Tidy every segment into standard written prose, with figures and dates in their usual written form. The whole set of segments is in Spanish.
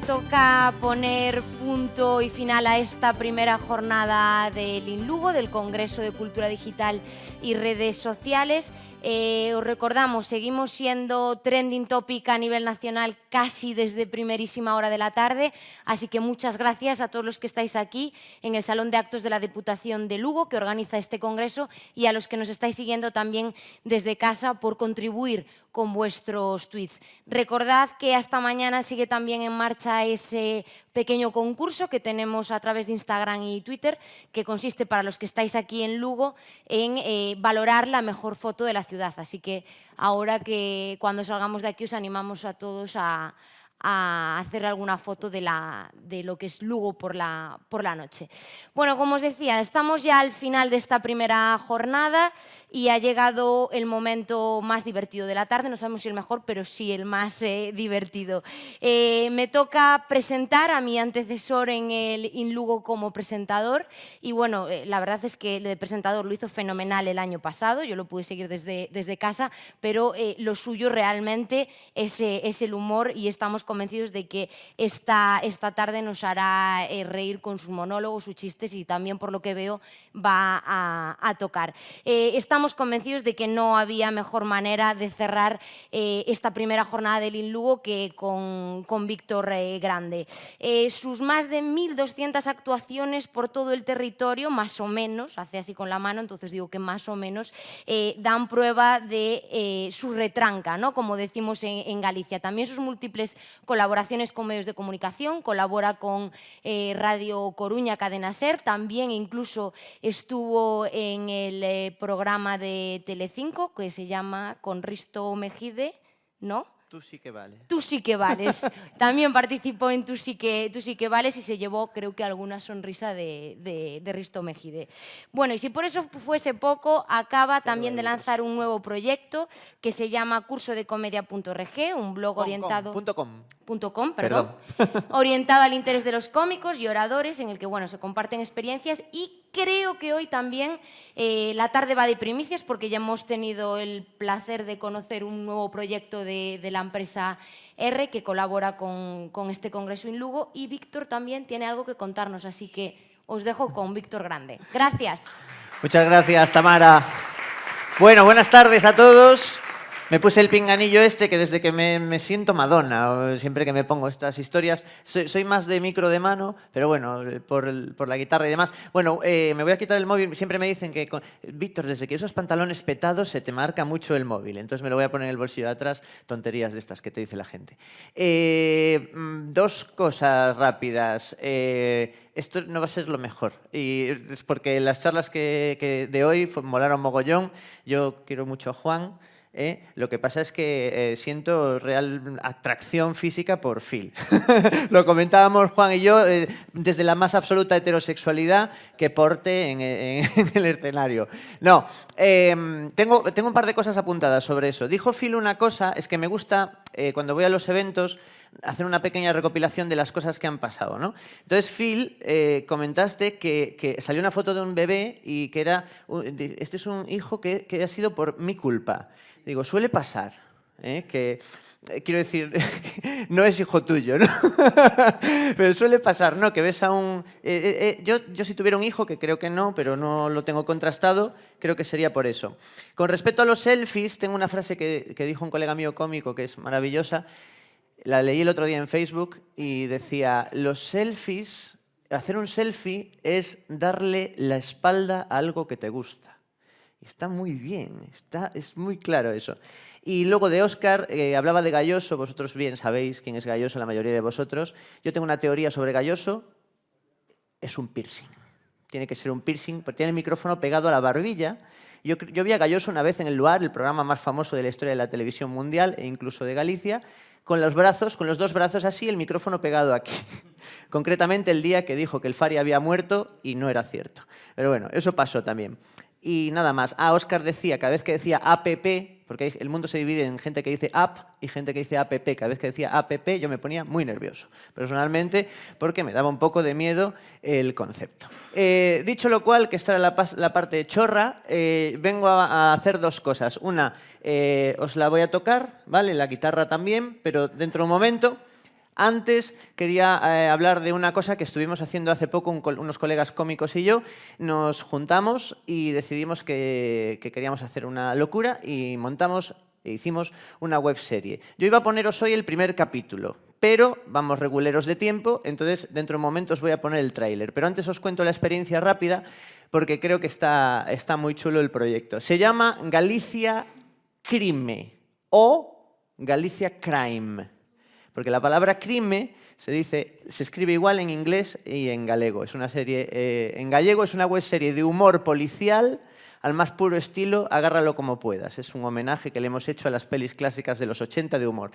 toca poner punto y final a esta primera jornada del INLUGO, del Congreso de Cultura Digital y Redes Sociales. Os recordamos, seguimos siendo trending topic a nivel nacional casi desde primerísima hora de la tarde, así que muchas gracias a todos los que estáis aquí en el Salón de Actos de la Diputación de Lugo, que organiza este congreso, y a los que nos estáis siguiendo también desde casa por contribuir con vuestros tweets. Recordad que hasta mañana sigue también en marcha ese pequeño concurso que tenemos a través de Instagram y Twitter, que consiste, para los que estáis aquí en Lugo, en valorar la mejor foto de la ciudad. Así que ahora, que cuando salgamos de aquí, os animamos a todos a hacer alguna foto de lo que es Lugo por la noche. Bueno, como os decía, estamos ya al final de esta primera jornada y ha llegado el momento más divertido de la tarde. No sabemos si el mejor, pero sí el más divertido. Me toca presentar a mi antecesor en el INLUGO como presentador, y bueno, la verdad es que el de presentador lo hizo fenomenal el año pasado. Yo lo pude seguir desde casa, pero lo suyo realmente es el humor, y estamos convencidos de que esta tarde nos hará reír con sus monólogos, sus chistes, y también, por lo que veo, va a tocar. Estamos convencidos de que no había mejor manera de cerrar esta primera jornada del INLUGO que con Víctor Grande. Sus más de 1.200 actuaciones por todo el territorio, más o menos, hace así con la mano, entonces digo que más o menos, dan prueba de su retranca, ¿no?, como decimos en Galicia. También sus múltiples colaboraciones con medios de comunicación, colabora con Radio Coruña, Cadena Ser, también incluso estuvo en el programa de Telecinco que se llama Con Risto Mejide, ¿no? Tú sí que vales. Tú sí que vales. También participó en Tú sí que vales y se llevó, creo que, alguna sonrisa de Risto Mejide. Bueno, y si por eso fuese poco, acaba también de lanzar un nuevo proyecto que se llama cursodecomedia.org, un blog orientado... .com, perdón. Orientado al interés de los cómicos y oradores, en el que, bueno, se comparten experiencias, y creo que hoy también la tarde va de primicias, porque ya hemos tenido el placer de conocer un nuevo proyecto de la empresa R, que colabora con este Congreso INLUGO, y Víctor también tiene algo que contarnos, así que os dejo con Víctor Grande. Gracias. Muchas gracias, Tamara. Bueno, buenas tardes a todos. Me puse el pinganillo este, que desde que me siento Madonna, siempre que me pongo estas historias, soy más de micro de mano, pero bueno, por la guitarra y demás. Bueno, me voy a quitar el móvil. Siempre me dicen que, Víctor, desde que esos pantalones petados se te marca mucho el móvil, entonces me lo voy a poner en el bolsillo de atrás. Tonterías de estas que te dice la gente. Dos cosas rápidas. Esto no va a ser lo mejor, y es porque las charlas de hoy molaron mogollón. Yo quiero mucho a Juan. Lo que pasa es que siento real atracción física por Phil. Lo comentábamos Juan y yo, desde la más absoluta heterosexualidad que porte en el escenario. No, tengo un par de cosas apuntadas sobre eso. Dijo Phil una cosa, es que me gusta, cuando voy a los eventos, hacer una pequeña recopilación de las cosas que han pasado, ¿no? Entonces, Phil, comentaste que salió una foto de un bebé y que era, este es un hijo que ha sido por mi culpa. Digo, suele pasar, que... Quiero decir, no es hijo tuyo, ¿no? Pero suele pasar, ¿no? Que ves a un... Yo si tuviera un hijo, que creo que no, pero no lo tengo contrastado, creo que sería por eso. Con respecto a los selfies, tengo una frase que dijo un colega mío cómico que es maravillosa. La leí el otro día en Facebook y decía, los selfies, hacer un selfie es darle la espalda a algo que te gusta. Y está muy bien, es muy claro eso. Y luego de Óscar, hablaba de Gayoso. Vosotros bien sabéis quién es Gayoso, la mayoría de vosotros. Yo tengo una teoría sobre Gayoso. Es un piercing. Tiene que ser un piercing, porque tiene el micrófono pegado a la barbilla. Yo vi a Gayoso una vez en El Luar, el programa más famoso de la historia de la televisión mundial e incluso de Galicia, con los dos brazos así, el micrófono pegado aquí. Concretamente el día que dijo que el Fari había muerto y no era cierto. Pero bueno, eso pasó también. Y nada más. Óscar decía, cada vez que decía APP, porque el mundo se divide en gente que dice app y gente que dice APP. Cada vez que decía APP yo me ponía muy nervioso, personalmente, porque me daba un poco de miedo el concepto. Dicho lo cual, que esta era la parte chorra, vengo a hacer dos cosas. Una, os la voy a tocar, ¿vale? La guitarra también, pero dentro de un momento. Antes quería hablar de una cosa que estuvimos haciendo hace poco unos colegas cómicos y yo. Nos juntamos y decidimos que queríamos hacer una locura y montamos e hicimos una webserie. Yo iba a poneros hoy el primer capítulo, pero vamos reguleros de tiempo, entonces dentro de un momento os voy a poner el tráiler. Pero antes os cuento la experiencia rápida porque creo que está muy chulo el proyecto. Se llama Galicia Crime o Galicia Crime. Porque la palabra crime se escribe igual en inglés y en galego. Es una serie, en gallego es una webserie de humor policial al más puro estilo Agárralo como puedas. Es un homenaje que le hemos hecho a las pelis clásicas de los 80 de humor.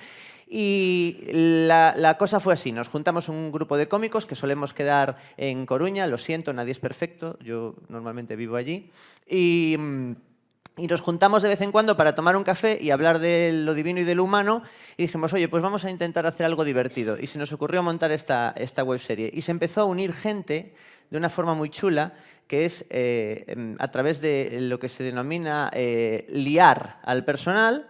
Y la cosa fue así. Nos juntamos un grupo de cómicos que solemos quedar en Coruña. Lo siento, nadie es perfecto. Yo normalmente vivo allí. Y nos juntamos de vez en cuando para tomar un café y hablar de lo divino y de lo humano. Y dijimos, oye, pues vamos a intentar hacer algo divertido. Y se nos ocurrió montar esta webserie. Y se empezó a unir gente de una forma muy chula, que es a través de lo que se denomina liar al personal,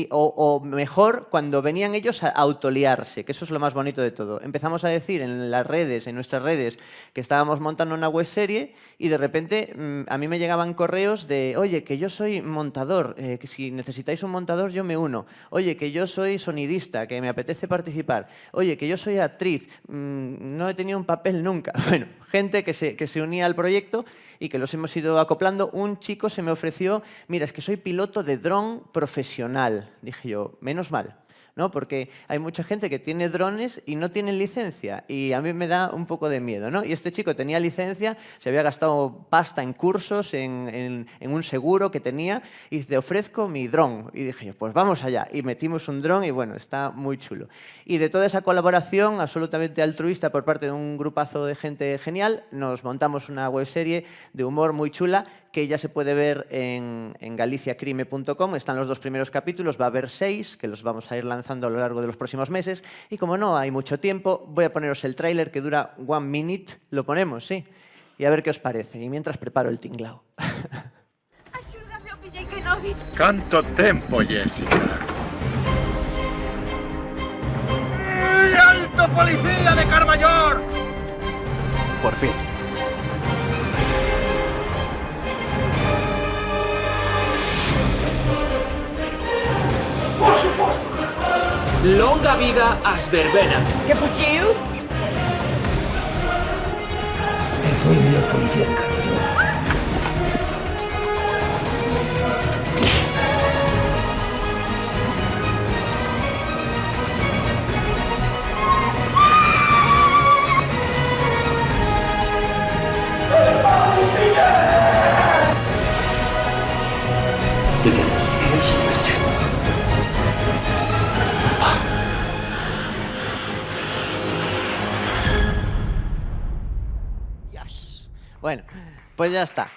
o mejor, cuando venían ellos a autoliarse, que eso es lo más bonito de todo. Empezamos a decir en las redes, en nuestras redes, que estábamos montando una webserie y de repente a mí me llegaban correos de, oye, que yo soy montador, que si necesitáis un montador yo me uno. Oye, que yo soy sonidista, que me apetece participar. Oye, que yo soy actriz, no he tenido un papel nunca. Bueno, gente que se unía al proyecto y que los hemos ido acoplando. Un chico se me ofreció, mira, es que soy piloto de dron profesional. Dije yo, menos mal, ¿no? Porque hay mucha gente que tiene drones y no tienen licencia y a mí me da un poco de miedo, ¿no? Y este chico tenía licencia, se había gastado pasta en cursos, en un seguro que tenía y te ofrezco mi dron. Y dije yo, pues vamos allá. Y metimos un dron y bueno, está muy chulo. Y de toda esa colaboración absolutamente altruista por parte de un grupazo de gente genial, nos montamos una webserie de humor muy chula que ya se puede ver en galiciacrime.com. Están los 2 primeros capítulos, va a haber 6 que los vamos a ir lanzando a lo largo de los próximos meses. Y como no hay mucho tiempo, voy a poneros el tráiler que dura 1 minute. Lo ponemos, sí. Y a ver qué os parece. Y mientras preparo el tinglao. Axúdame, o pillei que non vi. Canto tempo, Jessica. ¡Alto policía de Carmayor! Por fin. Longa vida ás verbenas. Que fuchiu? Él fue el mellor policía de Carballo. ¿Qué quieres? Bueno, pues ya está.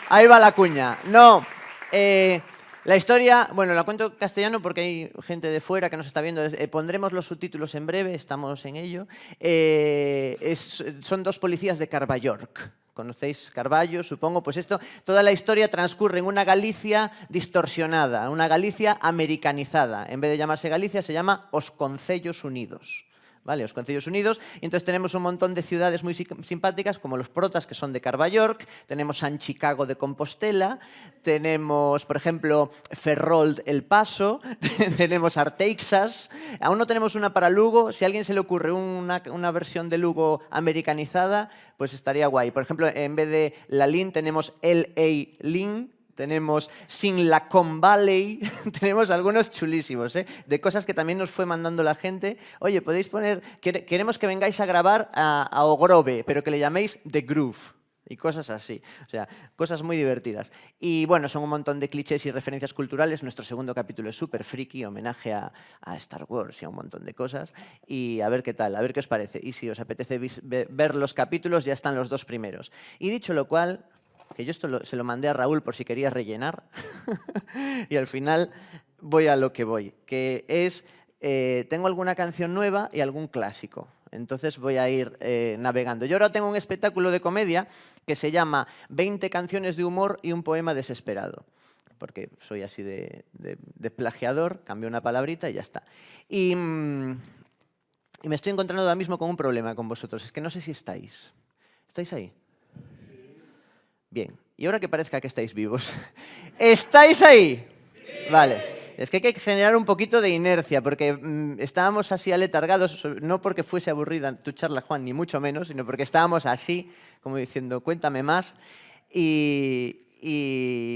Ahí va la cuña. No, la historia, bueno, la cuento en castellano porque hay gente de fuera que nos está viendo. Pondremos los subtítulos en breve, estamos en ello. Son 2 policías de Carballoc. ¿Conocéis Carballo, supongo? Pues toda la historia transcurre en una Galicia distorsionada, una Galicia americanizada. En vez de llamarse Galicia, se llama Os Concellos Unidos. ¿Vale? Os Concellos Unidos. Y entonces tenemos un montón de ciudades muy simpáticas, como los protas, que son de Carballoc. Tenemos San Chicago de Compostela. Tenemos, por ejemplo, Ferrol El Paso. Tenemos Arteixas. Aún no tenemos una para Lugo. Si a alguien se le ocurre una versión de Lugo americanizada, pues estaría guay. Por ejemplo, en vez de la Lin, tenemos L.A. Lin. Tenemos Silicon Valley, tenemos algunos chulísimos, de cosas que también nos fue mandando la gente. Oye, podéis poner, queremos que vengáis a grabar a Ogrove, pero que le llaméis The Groove. Y cosas así, o sea, cosas muy divertidas. Y bueno, son un montón de clichés y referencias culturales. Nuestro segundo capítulo es súper friki, homenaje a Star Wars y a un montón de cosas. Y a ver qué tal, a ver qué os parece. Y si os apetece ver los capítulos, ya están los 2 primeros. Y dicho lo cual, que yo se lo mandé a Raúl por si quería rellenar, y al final voy a lo que voy, que es, tengo alguna canción nueva y algún clásico. Entonces voy a ir navegando. Yo ahora tengo un espectáculo de comedia que se llama 20 canciones de humor y un poema desesperado. porque soy así de plagiador, cambio una palabrita y ya está. Y me estoy encontrando ahora mismo con un problema con vosotros, es que no sé si estáis. ¿Estáis ahí? Bien. Y ahora que parezca que estáis vivos. ¿Estáis ahí? Vale. Es que hay que generar un poquito de inercia, porque estábamos así aletargados, no porque fuese aburrida tu charla, Juan, ni mucho menos, sino porque estábamos así, como diciendo, cuéntame más. Y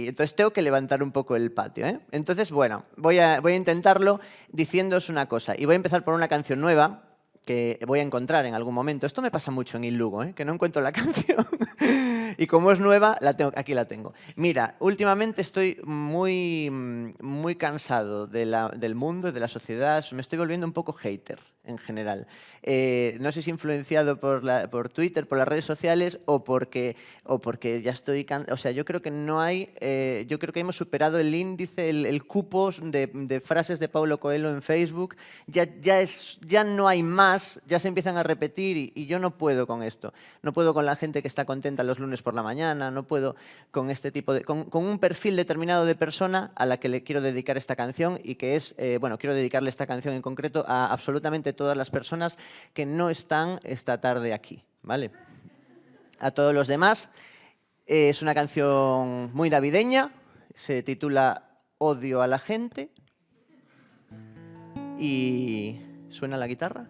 entonces tengo que levantar un poco el patio, ¿eh? Entonces, bueno, voy a intentarlo diciéndoos una cosa. Y voy a empezar por una canción nueva que voy a encontrar en algún momento. Esto me pasa mucho en Il Lugo, ¿eh? Que no encuentro la canción. Y como es nueva, aquí la tengo. Mira, últimamente estoy muy cansado del mundo y de la sociedad. Me estoy volviendo un poco hater en general. No sé si influenciado por Twitter, por las redes sociales o porque ya estoy cansado. O sea, yo creo que no hay... yo creo que hemos superado el índice, el cupo de frases de Paulo Coelho en Facebook. Ya no hay más, ya se empiezan a repetir y yo no puedo con esto. No puedo con la gente que está contenta los lunes por la mañana, no puedo con este tipo de... Con un perfil determinado de persona a la que le quiero dedicar esta canción y que es... bueno, quiero dedicarle esta canción en concreto a absolutamente todas las personas que no están esta tarde aquí, ¿vale? A todos los demás, es una canción muy navideña, se titula Odio a la gente y ¿suena la guitarra?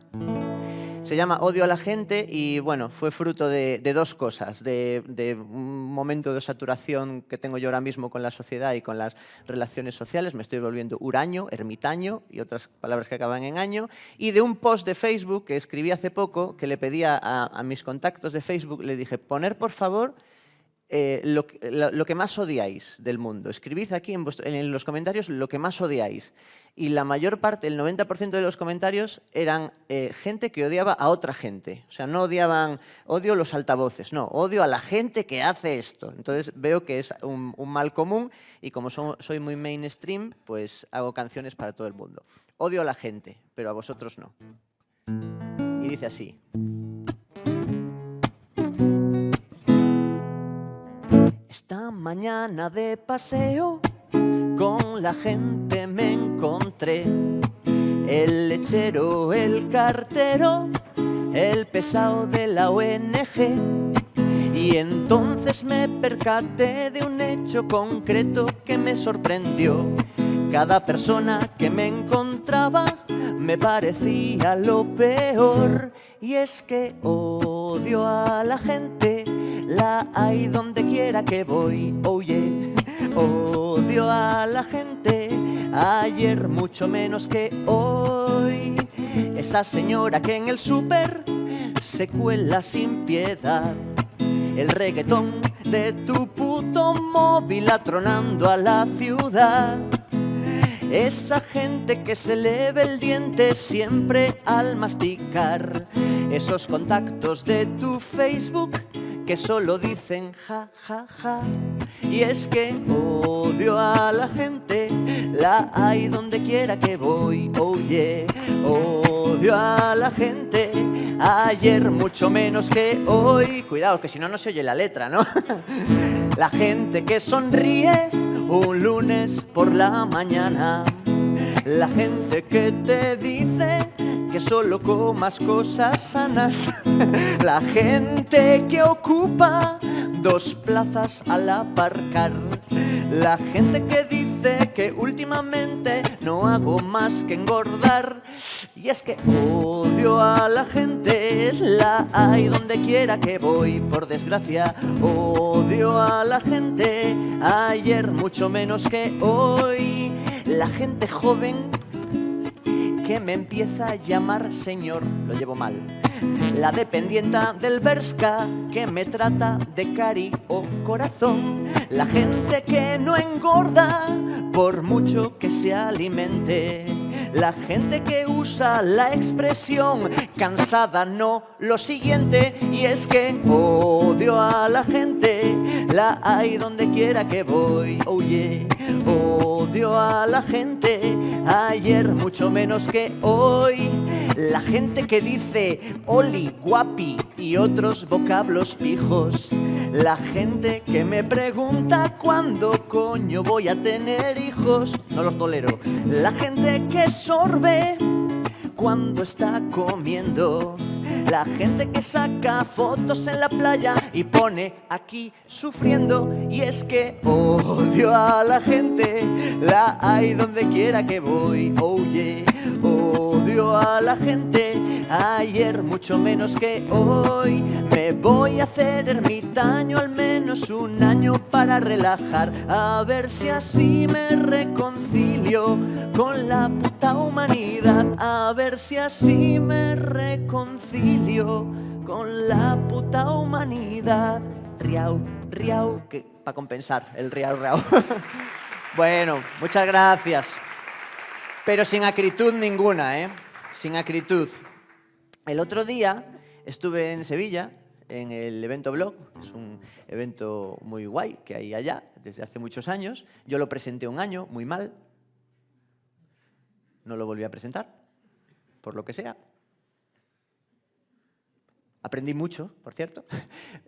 Se llama Odio a la gente y, bueno, fue fruto de dos cosas, de un momento de saturación que tengo yo ahora mismo con la sociedad y con las relaciones sociales, me estoy volviendo huraño, ermitaño y otras palabras que acaban en año, y de un post de Facebook que escribí hace poco, que le pedía a mis contactos de Facebook, le dije, poner por favor lo que más odiáis del mundo. Escribid aquí en los comentarios lo que más odiáis. Y la mayor parte, el 90% de los comentarios eran gente que odiaba a otra gente. O sea, no odiaban, odio los altavoces, no, odio a la gente que hace esto. Entonces veo que es un mal común y como soy muy mainstream, pues hago canciones para todo el mundo. Odio a la gente, pero a vosotros no. Y dice así. Esta mañana de paseo con la gente me encontré, el lechero, el cartero, el pesado de la ONG. Y entonces me percaté de un hecho concreto que me sorprendió. Cada persona que me encontraba me parecía lo peor. Y es que odio a la gente, la hay donde quiera que voy, oh yeah. Odio a la gente, ayer mucho menos que hoy. Esa señora que en el súper se cuela sin piedad, el reggaetón de tu puto móvil atronando a la ciudad. Esa gente que se le ve el diente siempre al masticar, esos contactos de tu Facebook que solo dicen ja, ja, ja. Y es que odio a la gente, la hay donde quiera que voy, oh yeah. Odio a la gente, ayer mucho menos que hoy. Cuidado, que si no, no se oye la letra, ¿no? La gente que sonríe un lunes por la mañana, la gente que te dice que solo comas cosas sanas, la gente que ocupa 2 plazas al aparcar, la gente que dice que últimamente no hago más que engordar. Y es que odio a la gente, la hay donde quiera que voy, por desgracia. Odio a la gente, ayer mucho menos que hoy. La gente joven que me empieza a llamar señor, lo llevo mal. La dependienta del Bershka que me trata de cari o corazón. La gente que no engorda por mucho que se alimente. La gente que usa la expresión cansada, no lo siguiente. Y es que odio a la gente, la hay donde quiera que voy, oh yeah. Odio a la gente, ayer mucho menos que hoy. La gente que dice oli, guapi y otros vocablos pijos. La gente que me pregunta cuándo coño voy a tener hijos? No los tolero. La gente que sorbe cuando está comiendo, la gente que saca fotos en la playa y pone aquí sufriendo. Y es que odio a la gente, la hay donde quiera que voy. Oye, odio a la gente, ayer mucho menos que hoy. Me voy a hacer ermitaño al menos un año para relajar, a ver si así me reconcilio con la puta humanidad, a ver si así me reconcilio con la puta humanidad. Riau, riau, que para compensar el riau, riau. Bueno, muchas gracias. Pero sin acritud ninguna, ¿eh? Sin acritud. El otro día estuve en Sevilla, en el evento Blog, es un evento muy guay que hay allá desde hace muchos años. Yo lo presenté un año, muy mal. No lo volví a presentar, por lo que sea. Aprendí mucho, por cierto.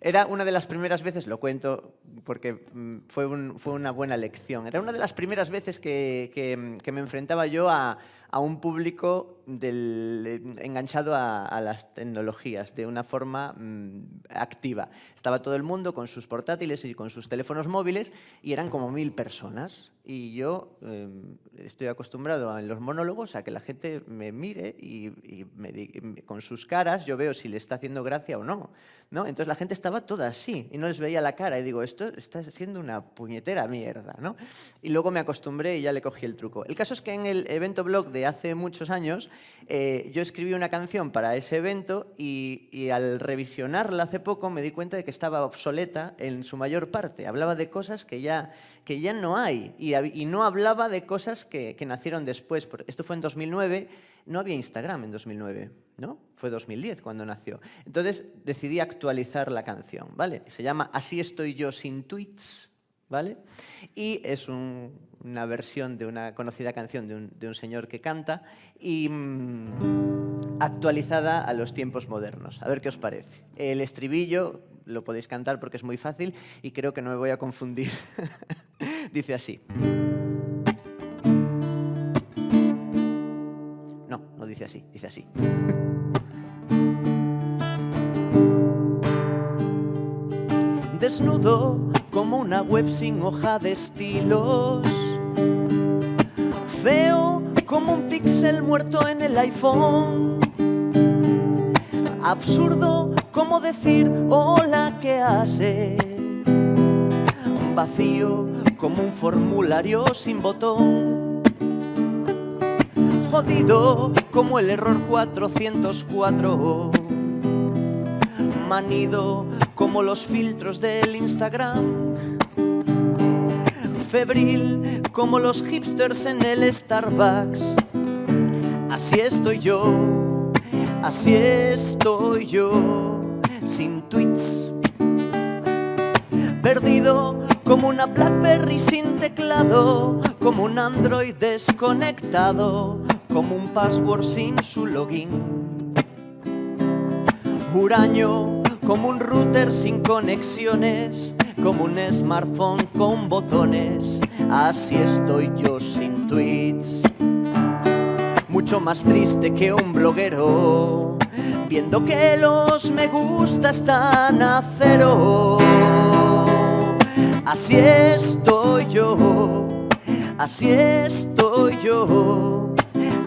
Era una de las primeras veces, lo cuento porque fue una buena lección, era una de las primeras veces que me enfrentaba yo a un público enganchado a las tecnologías de una forma activa. Estaba todo el mundo con sus portátiles y con sus teléfonos móviles y eran como 1000 personas. Y yo estoy acostumbrado en los monólogos a que la gente me mire y con sus caras yo veo si le está haciendo gracia o no, ¿no? Entonces la gente estaba toda así y no les veía la cara y digo, esto está siendo una puñetera mierda, ¿no? Y luego me acostumbré y ya le cogí el truco. El caso es que en el evento Blog de hace muchos años yo escribí una canción para ese evento y al revisionarla hace poco me di cuenta de que estaba obsoleta en su mayor parte. Hablaba de cosas que ya no hay y no hablaba de cosas que nacieron después. Esto fue en 2009, no había Instagram en 2009, ¿no? Fue 2010 cuando nació. Entonces decidí actualizar la canción, ¿vale? Se llama Así estoy yo sin tweets, ¿vale? Y es una versión de una conocida canción de un señor que canta y actualizada a los tiempos modernos. A ver qué os parece. El estribillo lo podéis cantar porque es muy fácil y creo que no me voy a confundir. Dice así. No dice así, dice así. Desnudo como una web sin hoja de estilos, feo como un píxel muerto en el iPhone, absurdo como decir hola, ¿qué hace? Vacío como un formulario sin botón, jodido como el error 404, manido como los filtros del Instagram, febril como los hipsters en el Starbucks. Así estoy yo, sin tweets, perdido como una BlackBerry sin teclado, como un Android desconectado, como un password sin su login, huraño como un router sin conexiones, como un smartphone con botones. Así estoy yo sin tweets, mucho más triste que un bloguero, viendo que los me gusta están a cero. Así estoy yo, así estoy yo,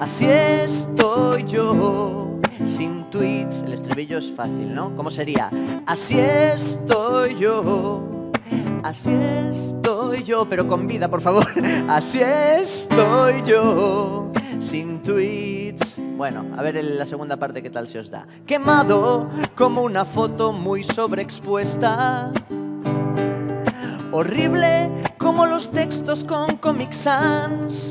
así estoy yo, sin tweets. El estribillo es fácil, ¿no? ¿Cómo sería? Así estoy yo, pero con vida, por favor. Así estoy yo, sin tweets. Bueno, a ver en la segunda parte qué tal se os da. Quemado como una foto muy sobreexpuesta, horrible como los textos con Comic Sans,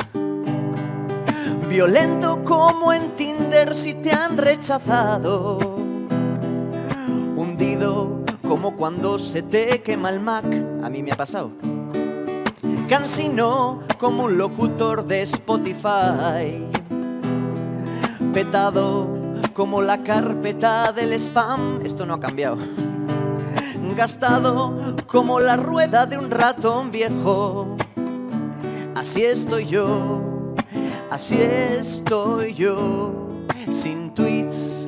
violento como en Tinder si te han rechazado, hundido como cuando se te quema el Mac, a mí me ha pasado, cansino como un locutor de Spotify, petado como la carpeta del spam, esto no ha cambiado, gastado como la rueda de un ratón viejo. Así estoy yo, sin tweets.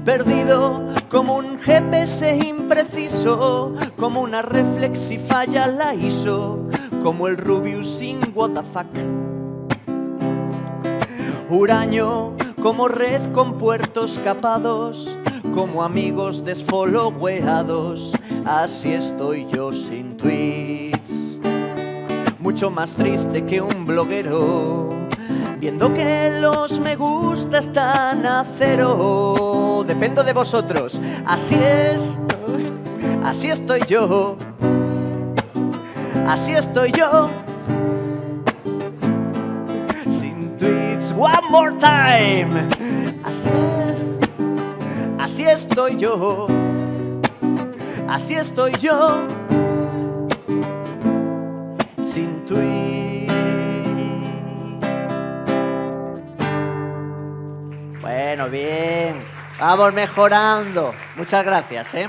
Perdido como un GPS impreciso, como una reflex y falla la ISO, como el Rubius sin what the fuck. Huraño como red con puertos capados, como amigos desfolloweados. Así estoy yo sin tweets. Mucho más triste que un bloguero, viendo que los me gusta están a cero. Dependo de vosotros. Así estoy yo. Así estoy yo. Sin tweets. One more time. Así estoy yo. Así estoy yo. Sin tweets. Bueno, bien. Vamos mejorando. Muchas gracias, ¿eh?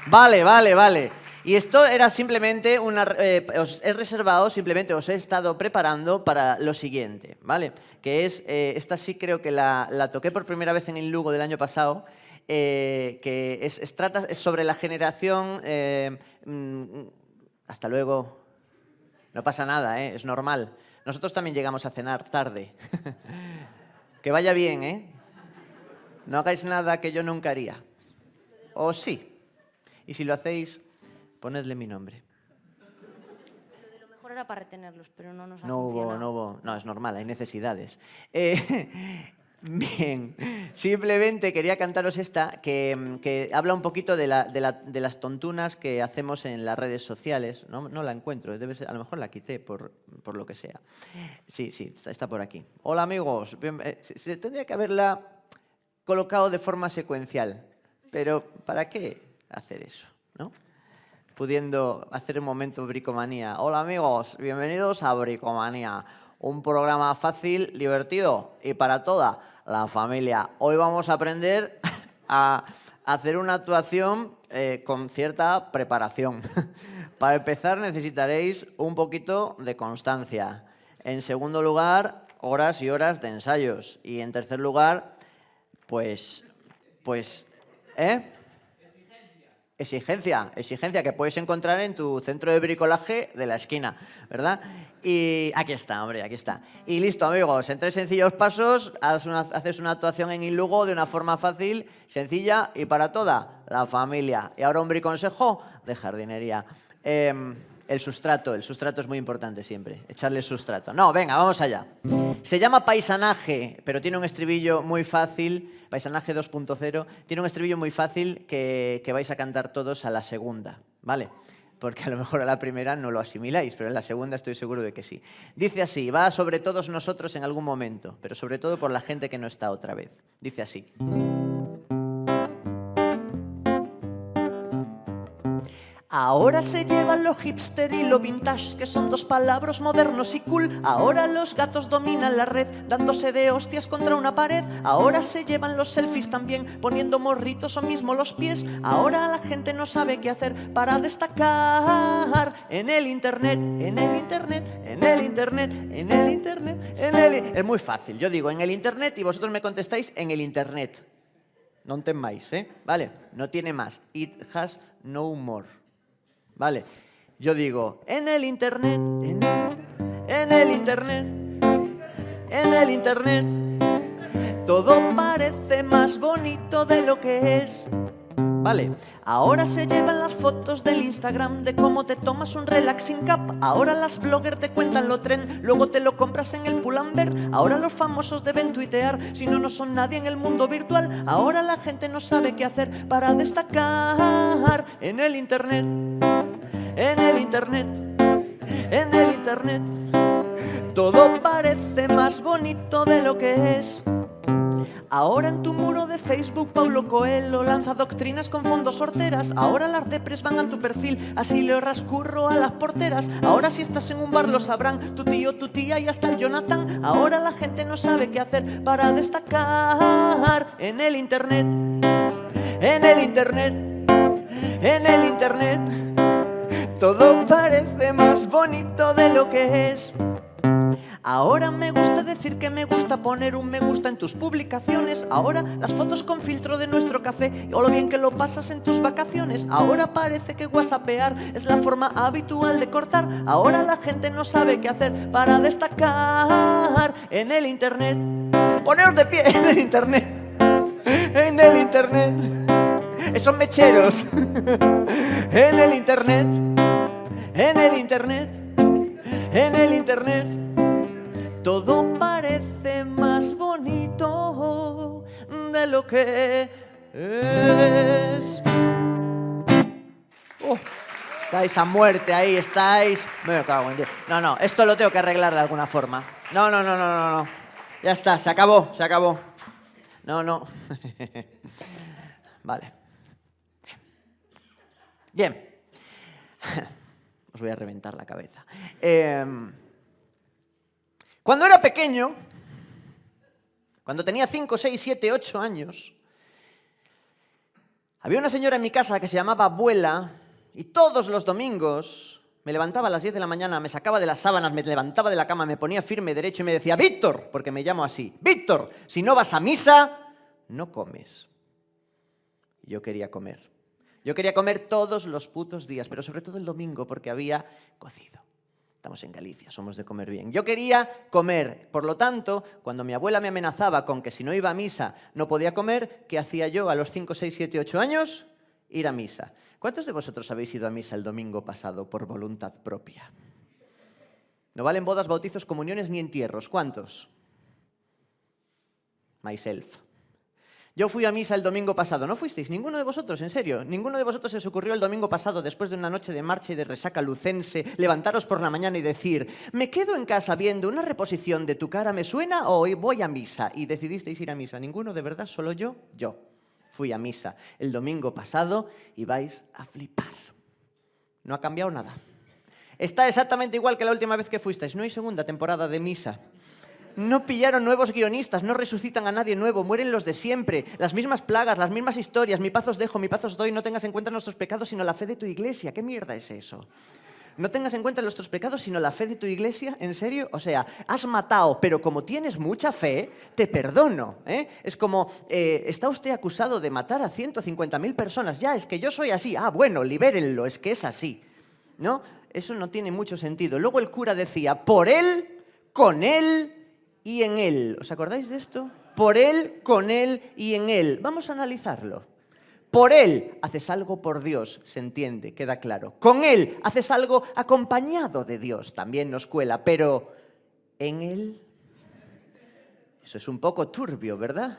Vale. Y esto era simplemente os he reservado, simplemente os he estado preparando para lo siguiente, ¿vale? Que es, esta sí creo que la toqué por primera vez en el Lugo del año pasado, que es sobre la generación... hasta luego. No pasa nada, ¿eh? Es normal. Nosotros también llegamos a cenar tarde. Que vaya bien, ¿eh? No hagáis nada que yo nunca haría. O sí. Y si lo hacéis, ponedle mi nombre. Lo de lo mejor era para retenerlos, pero no nos ha No funcionado. hubo. No, es normal, hay necesidades. Bien, simplemente quería cantaros esta, que habla un poquito de las tontunas que hacemos en las redes sociales. No la encuentro, a lo mejor la quité por lo que sea. Sí, está por aquí. Hola amigos, tendría que haberla colocado de forma secuencial, pero ¿para qué hacer eso, no? Pudiendo hacer un momento bricomanía. Hola amigos, bienvenidos a Bricomanía, un programa fácil, divertido y para toda la familia. Hoy vamos a aprender a hacer una actuación con cierta preparación. Para empezar necesitaréis un poquito de constancia. En segundo lugar, horas y horas de ensayos. Y en tercer lugar, Exigencia que puedes encontrar en tu centro de bricolaje de la esquina, ¿verdad? Y aquí está, hombre, aquí está. Y listo, amigos, en 3 sencillos pasos haces una actuación en Il Lugo de una forma fácil, sencilla y para toda la familia. Y ahora un briconsejo de jardinería. El sustrato es muy importante siempre, echarle sustrato. No, venga, vamos allá. Se llama Paisanaje, pero tiene un estribillo muy fácil, Paisanaje 2.0, tiene un estribillo muy fácil que vais a cantar todos a la segunda, ¿vale? Porque a lo mejor a la primera no lo asimiláis, pero en la segunda estoy seguro de que sí. Dice así, va sobre todos nosotros en algún momento, pero sobre todo por la gente que no está otra vez. Dice así. Ahora se llevan lo hipster y lo vintage, que son 2 palabras modernos y cool. Ahora los gatos dominan la red, dándose de hostias contra una pared. Ahora se llevan los selfies también, poniendo morritos o mismo los pies. Ahora la gente no sabe qué hacer para destacar en el internet, en el internet, en el internet, en el internet, en el... Es muy fácil, yo digo en el internet y vosotros me contestáis en el internet. No temáis, ¿eh? Vale, no tiene más. It has no more. Vale, yo digo, en el internet, en el internet, en el internet, todo parece más bonito de lo que es. Vale, ahora se llevan las fotos del Instagram de cómo te tomas un relaxing cup. Ahora las bloggers te cuentan lo trend, luego te lo compras en el Pull&Bear. Ahora los famosos deben tuitear, si no, no son nadie en el mundo virtual. Ahora la gente no sabe qué hacer para destacar en el internet, en el internet, en el internet. Todo parece más bonito de lo que es. Ahora en tu muro de Facebook Paulo Coelho lanza doctrinas con fondos horteras. Ahora las depres van a tu perfil, así le rascurro a las porteras. Ahora si estás en un bar lo sabrán, tu tío, tu tía y hasta el Jonathan. Ahora la gente no sabe qué hacer para destacar en el internet, en el internet, en el internet. Todo parece más bonito de lo que es. Ahora me gusta decir que me gusta poner un me gusta en tus publicaciones. Ahora las fotos con filtro de nuestro café o lo bien que lo pasas en tus vacaciones. Ahora parece que whatsappear es la forma habitual de cortar. Ahora la gente no sabe qué hacer para destacar en el internet. Poneros de pie en el internet. En el internet. Esos mecheros. En el internet. En el internet. En el internet. Todo parece más bonito de lo que es. Estáis a muerte ahí, estáis... Me cago en Dios. No, esto lo tengo que arreglar de alguna forma. No. Ya está, se acabó. No. Vale. Bien. Os voy a reventar la cabeza. Cuando era pequeño, cuando tenía 5, 6, 7, 8 años, había una señora en mi casa que se llamaba Abuela y todos los domingos me levantaba a las 10 de la mañana, me sacaba de las sábanas, me levantaba de la cama, me ponía firme derecho y me decía: Víctor, porque me llamo así, Víctor, si no vas a misa, no comes. Y yo quería comer. Yo quería comer todos los putos días, pero sobre todo el domingo porque había cocido. Estamos en Galicia, somos de comer bien. Yo quería comer, por lo tanto, cuando mi abuela me amenazaba con que si no iba a misa no podía comer, ¿qué hacía yo a los 5, 6, 7, 8 años? Ir a misa. ¿Cuántos de vosotros habéis ido a misa el domingo pasado por voluntad propia? No valen bodas, bautizos, comuniones ni entierros. ¿Cuántos? Myself. Yo fui a misa el domingo pasado. ¿No fuisteis? ¿Ninguno de vosotros? ¿En serio? ¿Ninguno de vosotros se os ocurrió el domingo pasado, después de una noche de marcha y de resaca lucense, levantaros por la mañana y decir: ¿me quedo en casa viendo una reposición de Tu cara me suena o voy a misa? Y decidisteis ir a misa. ¿Ninguno? ¿De verdad? ¿Solo yo? Yo fui a misa el domingo pasado y vais a flipar. No ha cambiado nada. Está exactamente igual que la última vez que fuisteis. No hay segunda temporada de misa. No pillaron nuevos guionistas, no resucitan a nadie nuevo, mueren los de siempre, las mismas plagas, las mismas historias, mi paz os dejo, mi paz os doy, no tengas en cuenta nuestros pecados sino la fe de tu iglesia. ¿Qué mierda es eso? No tengas en cuenta nuestros pecados sino la fe de tu iglesia, ¿en serio? O sea, has matado, pero como tienes mucha fe, te perdono, ¿eh? Es como, está usted acusado de matar a 150.000 personas, ya, es que yo soy así, bueno, libérenlo, es que es así, ¿no? Eso no tiene mucho sentido. Luego el cura decía: por él, con él y en él. ¿Os acordáis de esto? Por él, con él y en él. Vamos a analizarlo. Por él haces algo por Dios, se entiende, queda claro. Con él haces algo acompañado de Dios, también nos cuela, pero en él, eso es un poco turbio, ¿verdad?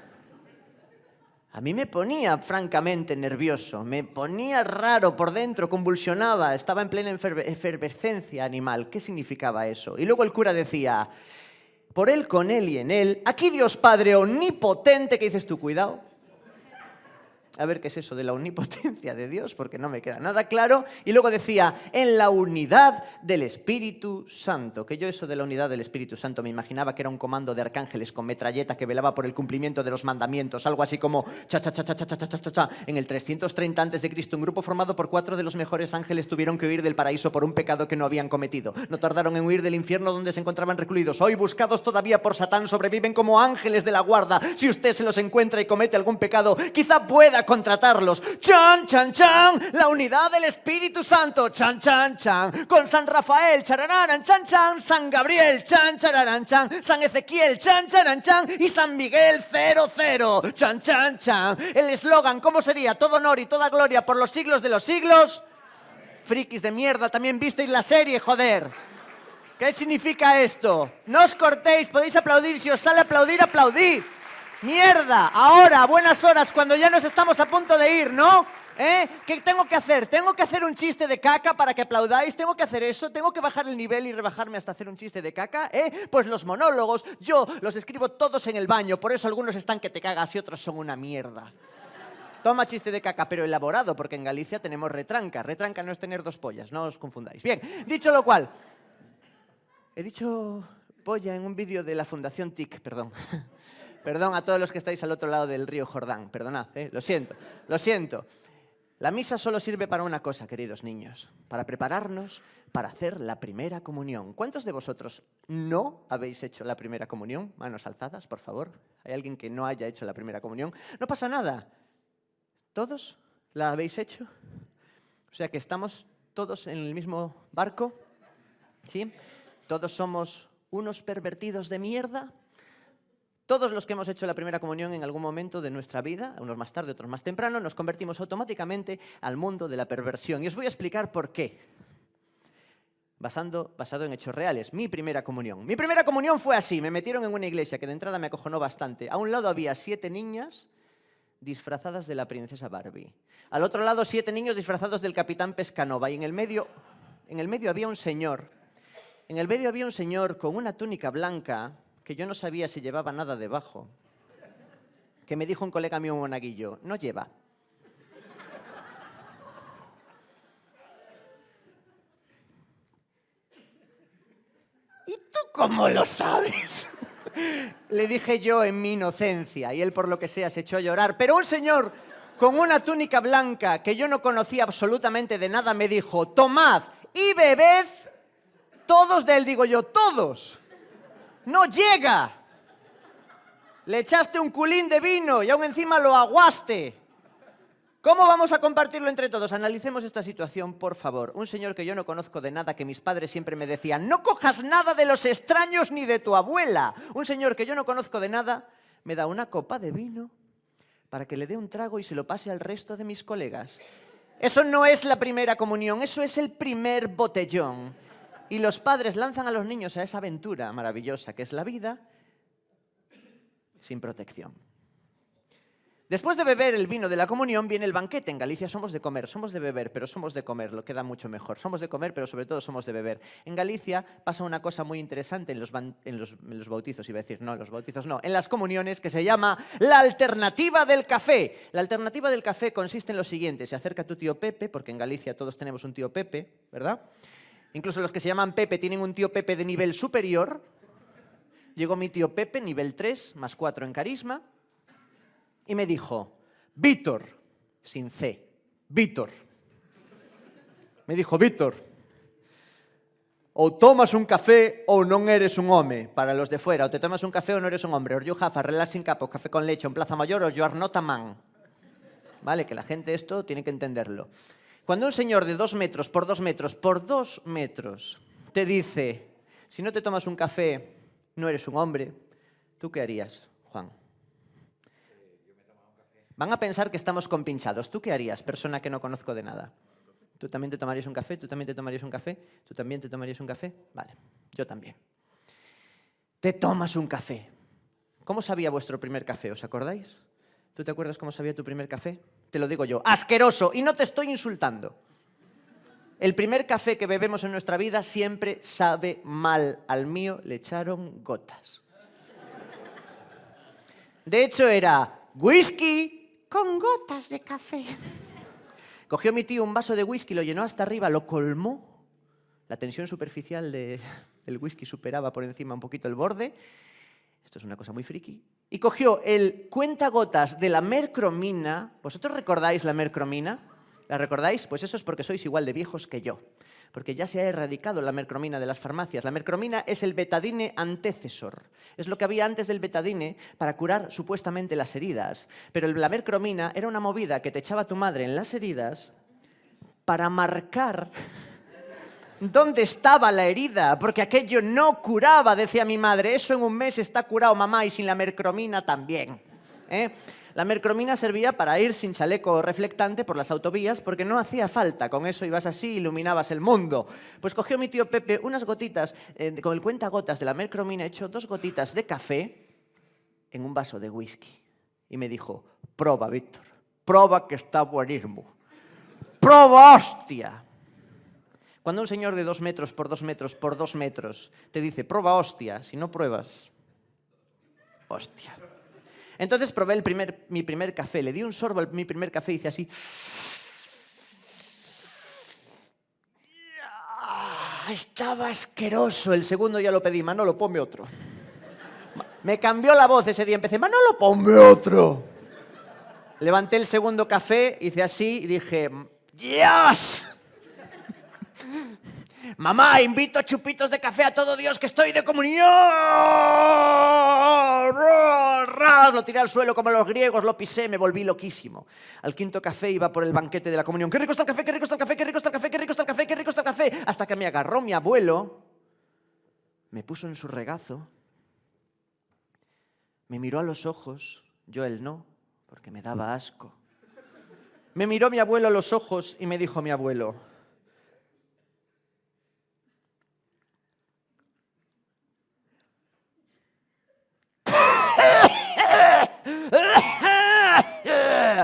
A mí me ponía francamente nervioso, me ponía raro por dentro, convulsionaba, estaba en plena efervescencia animal. ¿Qué significaba eso? Y luego el cura decía: por él, con él y en él, aquí Dios Padre omnipotente, ¿qué dices tú? Cuidado. A ver qué es eso de la omnipotencia de Dios, porque no me queda nada claro. Y luego decía: en la unidad del Espíritu Santo. Que yo eso de la unidad del Espíritu Santo me imaginaba que era un comando de arcángeles con metralleta que velaba por el cumplimiento de los mandamientos. Algo así como cha, cha, cha, cha, cha, cha, cha, cha, cha. En el 330 a.C., un grupo formado por 4 de los mejores ángeles tuvieron que huir del paraíso por un pecado que no habían cometido. No tardaron en huir del infierno donde se encontraban recluidos. Hoy, buscados todavía por Satán, sobreviven como ángeles de la guarda. Si usted se los encuentra y comete algún pecado, quizá pueda contratarlos. ¡Chan, chan, chan! La unidad del Espíritu Santo. ¡Chan, chan, chan! Con San Rafael, chararán, chan, chan. San Gabriel, chan, chararán, chan. San Ezequiel, chan, chararán, chan. Y San Miguel, 00. ¡Chan, chan, chan! El eslogan, ¿cómo sería? Todo honor y toda gloria por los siglos de los siglos. Frikis de mierda, también visteis la serie, joder. ¿Qué significa esto? No os cortéis, podéis aplaudir. Si os sale aplaudir, aplaudid. ¡Mierda! Ahora, a buenas horas, cuando ya nos estamos a punto de ir, ¿no? ¿Qué tengo que hacer? ¿Tengo que hacer un chiste de caca para que aplaudáis? ¿Tengo que hacer eso? ¿Tengo que bajar el nivel y rebajarme hasta hacer un chiste de caca? Pues los monólogos, yo los escribo todos en el baño, por eso algunos están que te cagas y otros son una mierda. Toma chiste de caca, pero elaborado, porque en Galicia tenemos retranca. Retranca no es tener 2 pollas, no os confundáis. Bien, dicho lo cual, he dicho polla en un vídeo de la Fundación TIC, perdón. Perdón a todos los que estáis al otro lado del río Jordán, perdonad, lo siento, lo siento. La misa solo sirve para una cosa, queridos niños, para prepararnos para hacer la primera comunión. ¿Cuántos de vosotros no habéis hecho la primera comunión? Manos alzadas, por favor. ¿Hay alguien que no haya hecho la primera comunión? No pasa nada. ¿Todos la habéis hecho? O sea que estamos todos en el mismo barco, ¿sí? Todos somos unos pervertidos de mierda. Todos los que hemos hecho la primera comunión en algún momento de nuestra vida, unos más tarde, otros más temprano, nos convertimos automáticamente al mundo de la perversión. Y os voy a explicar por qué. Basado en hechos reales. Mi primera comunión. Mi primera comunión fue así. Me metieron en una iglesia que de entrada me acojonó bastante. A un lado había 7 niñas disfrazadas de la princesa Barbie. Al otro lado 7 niños disfrazados del capitán Pescanova. Y en el medio había un señor. En el medio había un señor con una túnica blanca que yo no sabía si llevaba nada debajo, que me dijo un colega mío, un monaguillo, no lleva. ¿Y tú cómo lo sabes? Le dije yo en mi inocencia, y él por lo que sea se echó a llorar, pero un señor con una túnica blanca que yo no conocía absolutamente de nada me dijo, tomad y bebed todos de él, digo yo, todos. ¡No llega! Le echaste un culín de vino y aún encima lo aguaste. ¿Cómo vamos a compartirlo entre todos? Analicemos esta situación, por favor. Un señor que yo no conozco de nada, que mis padres siempre me decían, no cojas nada de los extraños ni de tu abuela. Un señor que yo no conozco de nada, me da una copa de vino para que le dé un trago y se lo pase al resto de mis colegas. Eso no es la primera comunión, eso es el primer botellón. Y los padres lanzan a los niños a esa aventura maravillosa que es la vida sin protección. Después de beber el vino de la comunión viene el banquete. En Galicia somos de comer, somos de beber, pero somos de comer, lo queda mucho mejor. Somos de comer, pero sobre todo somos de beber. En Galicia pasa una cosa muy interesante en los bautizos, iba a decir, no, en los bautizos no, en las comuniones, que se llama la alternativa del café. La alternativa del café consiste en lo siguiente, se acerca tu tío Pepe, porque en Galicia todos tenemos un tío Pepe, ¿verdad? Incluso los que se llaman Pepe tienen un tío Pepe de nivel superior. Llegó mi tío Pepe, nivel 3, más 4 en carisma, y me dijo, Víctor, sin C, Víctor. Me dijo, Víctor, o tomas un café o no eres un home. Para los de fuera, o te tomas un café o no eres un hombre. Or you have a relax sin capo, café con leche en Plaza Mayor, o you are not a man. Vale, que la gente esto tiene que entenderlo. Cuando un señor de 2 metros por 2 metros por 2 metros te dice, si no te tomas un café, no eres un hombre, ¿tú qué harías, Juan? Van a pensar que estamos compinchados. ¿Tú qué harías, persona que no conozco de nada? ¿Tú también te tomarías un café? ¿Tú también te tomarías un café? ¿Tú también te tomarías un café? Vale, yo también. Te tomas un café. ¿Cómo sabía vuestro primer café? ¿Os acordáis? ¿Tú te acuerdas cómo sabía tu primer café? Te lo digo yo, asqueroso, y no te estoy insultando. El primer café que bebemos en nuestra vida siempre sabe mal. Al mío le echaron gotas. De hecho era whisky con gotas de café. Cogió mi tío un vaso de whisky, lo llenó hasta arriba, lo colmó. La tensión superficial del whisky superaba por encima un poquito el borde. Esto es una cosa muy friki. Y cogió el cuentagotas de la mercromina. ¿Vosotros recordáis la mercromina? ¿La recordáis? Pues eso es porque sois igual de viejos que yo. Porque ya se ha erradicado la mercromina de las farmacias. La mercromina es el betadine antecesor. Es lo que había antes del betadine para curar supuestamente las heridas. Pero la mercromina era una movida que te echaba tu madre en las heridas para marcar dónde estaba la herida, porque aquello no curaba, decía mi madre. Eso en un mes está curado, mamá, y sin la mercromina también. La mercromina servía para ir sin chaleco reflectante por las autovías, porque no hacía falta. Con eso ibas así y iluminabas el mundo. Pues cogió mi tío Pepe unas gotitas, con el cuentagotas de la mercromina, echó 2 gotitas de café en un vaso de whisky. Y me dijo, proba, Víctor, proba que está buenísimo. ¡Proba, hostia! Cuando un señor de 2 metros por 2 metros por 2 metros te dice, prueba hostia, si no pruebas, hostia. Entonces probé mi primer café, le di un sorbo a mi primer café y hice así. Estaba asqueroso. El segundo ya lo pedí, Manolo, ponme otro. Me cambió la voz ese día, empecé, Manolo, ponme otro. Levanté el segundo café, hice así y dije, ¡Dios! Mamá, invito chupitos de café a todo Dios que estoy de comunión. Lo tiré al suelo como los griegos, lo pisé, me volví loquísimo. Al quinto café iba por el banquete de la comunión. ¡Qué rico está el café, qué rico está el café, qué rico está el café, qué rico está el café, qué rico está el café! Hasta que me agarró mi abuelo, me puso en su regazo, me miró a los ojos, yo él no, porque me daba asco. Me miró mi abuelo a los ojos y me dijo mi abuelo,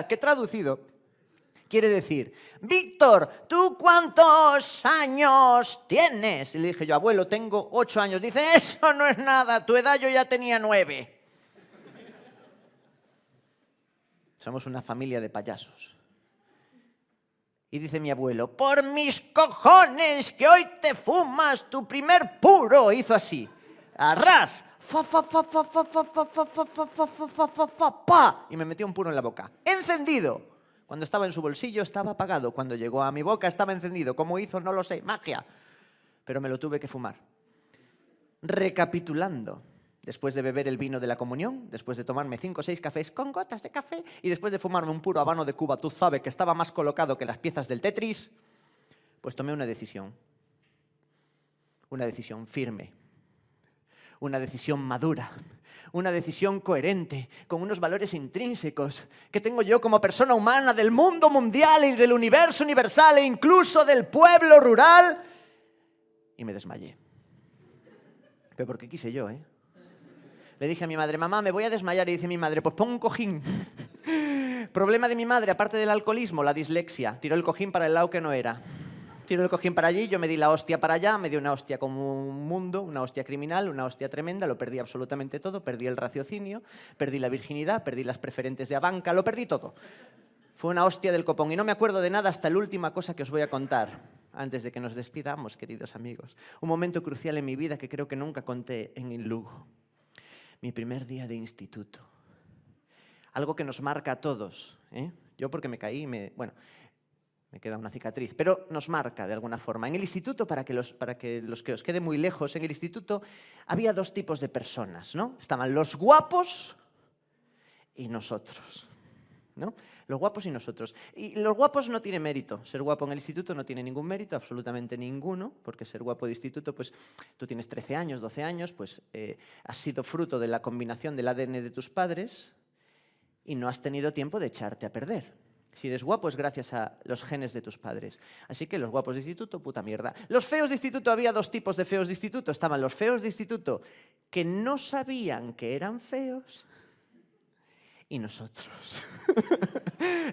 que traducido quiere decir, Víctor, ¿tú cuántos años tienes? Y le dije yo, abuelo, tengo 8 años. Dice, eso no es nada, tu edad yo ya tenía 9. Somos una familia de payasos. Y dice mi abuelo, por mis cojones, que hoy te fumas tu primer puro. Hizo así, arras, fa, fa, fa, fa, fa, fa, fa, fa, fa, fa, fa, fa, fa, fa, fa, pa. Y me metió un puro en la boca. Encendido. Cuando estaba en su bolsillo estaba apagado. Cuando llegó a mi boca estaba encendido. ¿Cómo hizo? No lo sé. Magia. Pero me lo tuve que fumar. Recapitulando. Después de beber el vino de la comunión, después de tomarme 5 o 6 cafés con gotas de café y después de fumarme un puro habano de Cuba, tú sabes que estaba más colocado que las piezas del Tetris, pues tomé una decisión. Una decisión firme. Una decisión madura. Una decisión coherente, con unos valores intrínsecos que tengo yo como persona humana del mundo mundial y del universo universal e incluso del pueblo rural. Y me desmayé. Pero porque quise yo, ¿eh? Le dije a mi madre, mamá, me voy a desmayar. Y dice mi madre, pues pon un cojín. Problema de mi madre, aparte del alcoholismo, la dislexia. Tiró el cojín para el lado que no era. Tiró el cojín para allí, yo me di la hostia para allá, me dio una hostia como un mundo, una hostia criminal, una hostia tremenda, lo perdí absolutamente todo, perdí el raciocinio, perdí la virginidad, perdí las preferentes de Abanca, lo perdí todo. Fue una hostia del copón y no me acuerdo de nada hasta la última cosa que os voy a contar, antes de que nos despidamos, queridos amigos. Un momento crucial en mi vida que creo que nunca conté en el Lugo. Mi primer día de instituto. Algo que nos marca a todos, ¿eh? Yo porque me caí, me queda una cicatriz, pero nos marca de alguna forma. En el instituto, para que los que os quede muy lejos, en el instituto había 2 tipos de personas, ¿no? Estaban los guapos y nosotros, ¿no? Los guapos y nosotros. Y los guapos no tiene mérito. Ser guapo en el instituto no tiene ningún mérito, absolutamente ninguno, porque ser guapo de instituto, pues tú tienes 13 años, 12 años, pues has sido fruto de la combinación del ADN de tus padres y no has tenido tiempo de echarte a perder. Si eres guapo es gracias a los genes de tus padres. Así que los guapos de instituto, puta mierda. Los feos de instituto, había 2 tipos de feos de instituto. Estaban los feos de instituto que no sabían que eran feos y nosotros.